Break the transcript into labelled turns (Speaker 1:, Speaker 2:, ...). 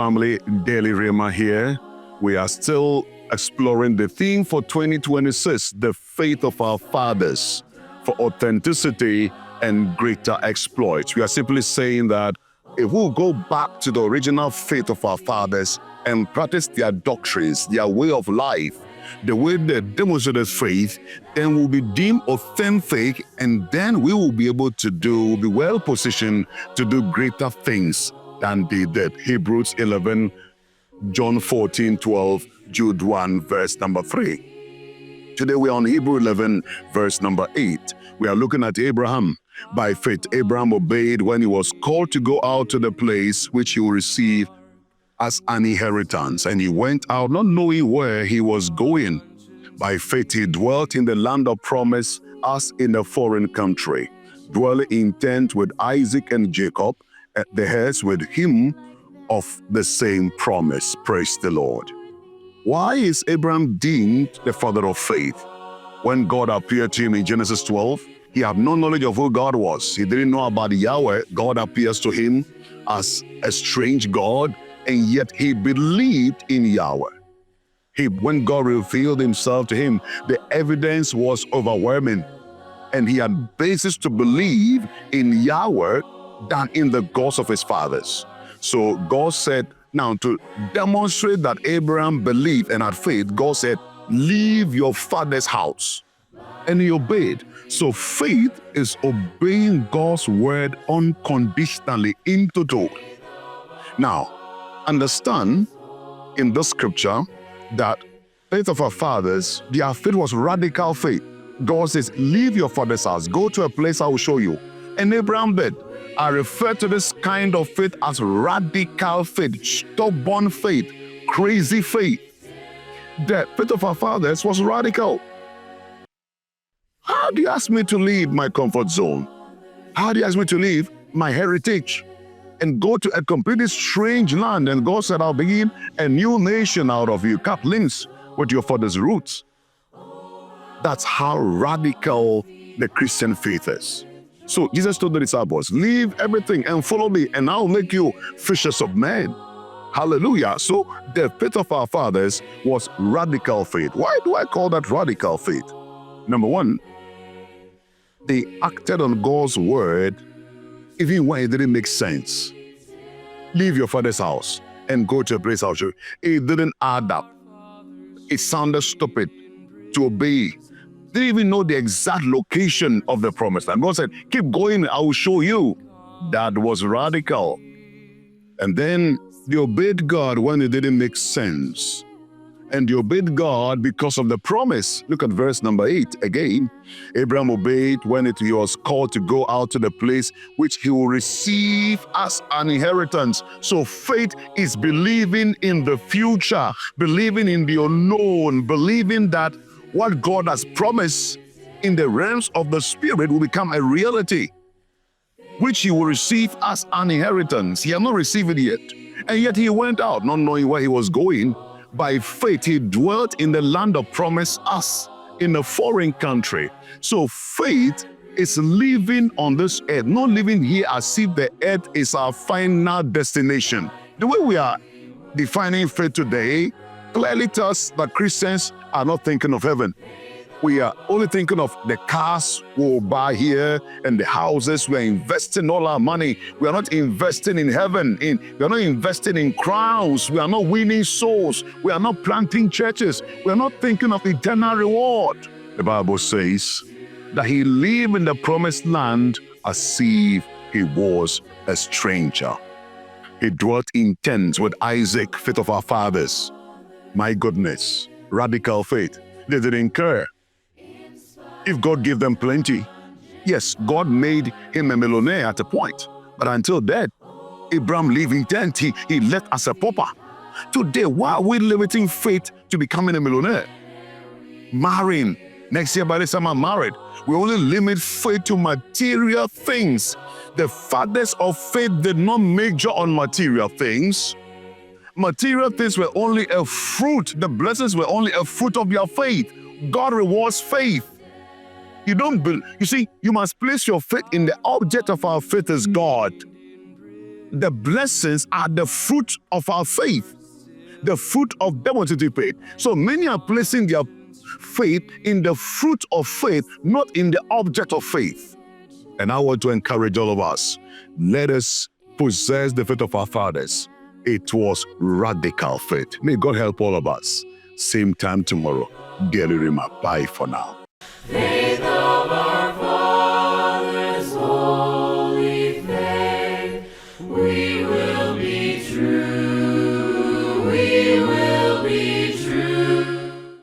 Speaker 1: Family, Daily Rhema here. We are still exploring the theme for 2026, the faith of our fathers, for authenticity and greater exploits. We are simply saying that if we'll go back to the original faith of our fathers and practice their doctrines, their way of life, the way they demonstrated faith, then we'll be deemed authentic, and then we will be able to be well positioned to do greater things than they did. Hebrews 11, John 14, 12, Jude 1, verse number 3. Today we are on Hebrew 11, verse number 8. We are looking at Abraham. By faith, Abraham obeyed when he was called to go out to the place which he will receive as an inheritance. And he went out not knowing where he was going. By faith, he dwelt in the land of promise as in a foreign country, dwelling in tent with Isaac and Jacob, the heirs with him of the same promise. Praise the Lord. Why is Abraham deemed the father of faith? When God appeared to him in Genesis 12, he had no knowledge of who God was. He didn't know about Yahweh. God appears to him as a strange God, and yet he believed in Yahweh. When God revealed himself to him, the evidence was overwhelming, and he had basis to believe in Yahweh than in the gods of his fathers. So God said, now to demonstrate that Abraham believed and had faith, God said, leave your father's house. And he obeyed. So faith is obeying God's word unconditionally in total. Now, understand in the scripture that faith of our fathers, their faith was radical faith. God says, leave your father's house, go to a place I will show you. And Abraham did. I refer to this kind of faith as radical faith, stubborn faith, crazy faith. The faith of our fathers was radical. How do you ask me to leave my comfort zone? How do you ask me to leave my heritage and go to a completely strange land? And God said, I'll begin a new nation out of you. Cut links with your father's roots. That's how radical the Christian faith is. So Jesus told the disciples, leave everything and follow me, and I'll make you fishers of men. Hallelujah. So the faith of our fathers was radical faith. Why do I call that radical faith? Number one, they acted on God's word even when it didn't make sense. Leave your father's house and go to a place I'll show you. It didn't add up. It sounded stupid to obey. They didn't even know the exact location of the promised land. God said, keep going, I will show you. That was radical. And then they obeyed God when it didn't make sense. And they obeyed God because of the promise. Look at verse number 8 again. Abraham obeyed when he was called to go out to the place which he will receive as an inheritance. So faith is believing in the future, believing in the unknown, believing that what God has promised in the realms of the spirit will become a reality, which he will receive as an inheritance. He had not received it yet. And yet he went out, not knowing where he was going. By faith, he dwelt in the land of promise as in a foreign country. So faith is living on this earth, not living here as if the earth is our final destination. The way we are defining faith today clearly tells that Christians are not thinking of heaven. We are only thinking of the cars we'll buy here and the houses. We're investing all our money. We are not investing in heaven. We are not investing in crowns. We are not winning souls. We are not planting churches. We are not thinking of eternal reward. The Bible says that he lived in the promised land as if he was a stranger. He dwelt in tents with Isaac, faith of our fathers. My goodness, radical faith. They didn't care if God gave them plenty. Yes, God made him a millionaire at a point, but until that, Abraham lived in tent. He left as a pauper. Today, why are we limiting faith to becoming a millionaire? Marrying. Next year, by this time I'm married. We only limit faith to material things. The fathers of faith did not major on material things. Material things were only a fruit. The blessings were only a fruit of your faith. God rewards faith. You see, you must place your faith in the object of our faith is God. The blessings are the fruit of our faith, the fruit of demonstrative faith. So many are placing their faith in the fruit of faith, not in the object of faith. And I want to encourage all of us, let us possess the faith of our fathers. It was radical faith. May God help all of us. Same time tomorrow. Daily Rhema. Bye for now.